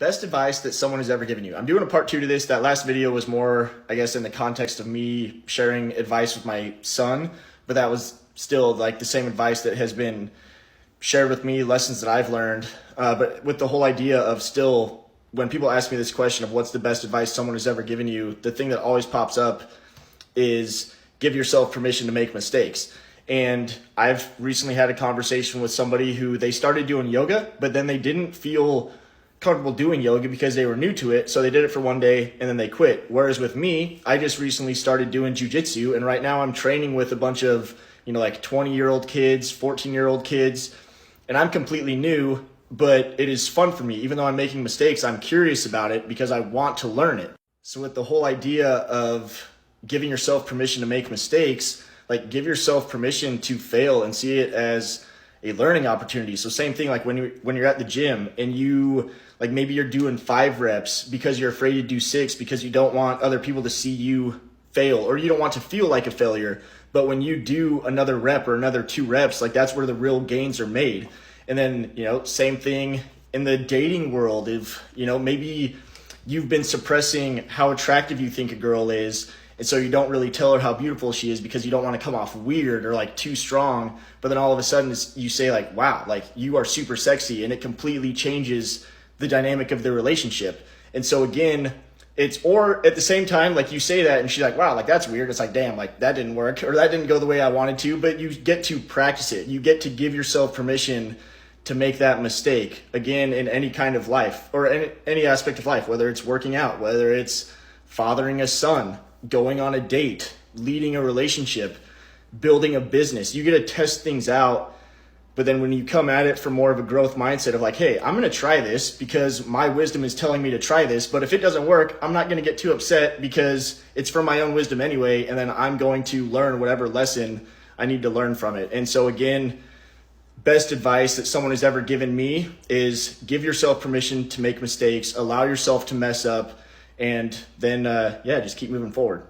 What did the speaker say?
Best advice that someone has ever given you. I'm doing a part 2 to this. That last video was more, I guess, in the context of me sharing advice with my son, but that was still like the same advice that has been shared with me, lessons that I've learned. But with the whole idea of still, when people ask me this question of what's the best advice someone has ever given you, the thing that always pops up is give yourself permission to make mistakes. And I've recently had a conversation with somebody who they started doing yoga, but then they didn't feel comfortable doing yoga because they were new to it. So they did it for one day and then they quit. Whereas with me, I just recently started doing jujitsu, and right now I'm training with a bunch of, like 20-year-old kids, 14-year-old kids, and I'm completely new, but it is fun for me. Even though I'm making mistakes, I'm curious about it because I want to learn it. So with the whole idea of giving yourself permission to make mistakes, like give yourself permission to fail and see it as a learning opportunity. So same thing, like when you're at the gym and you, like maybe you're doing 5 reps because you're afraid to do 6 because you don't want other people to see you fail, or you don't want to feel like a failure. But when you do another rep or another 2 reps, like that's where the real gains are made. And then, same thing in the dating world. If, maybe you've been suppressing how attractive you think a girl is, and so you don't really tell her how beautiful she is because you don't want to come off weird or like too strong. But then all of a sudden you say like, wow, like you are super sexy, and it completely changes the dynamic of the relationship. And so again, or at the same time, like you say that and she's like, wow, like that's weird. It's like, damn, like that didn't work, or that didn't go the way I wanted to, but you get to practice it. You get to give yourself permission to make that mistake again in any kind of life, or any aspect of life, whether it's working out, whether it's fathering a son, going on a date, leading a relationship, building a business. You get to test things out, but then when you come at it from more of a growth mindset of like, hey, I'm going to try this because my wisdom is telling me to try this, but if it doesn't work, I'm not going to get too upset because it's from my own wisdom anyway, and then I'm going to learn whatever lesson I need to learn from it. And so again, best advice that someone has ever given me is give yourself permission to make mistakes, allow yourself to mess up, and then, just keep moving forward.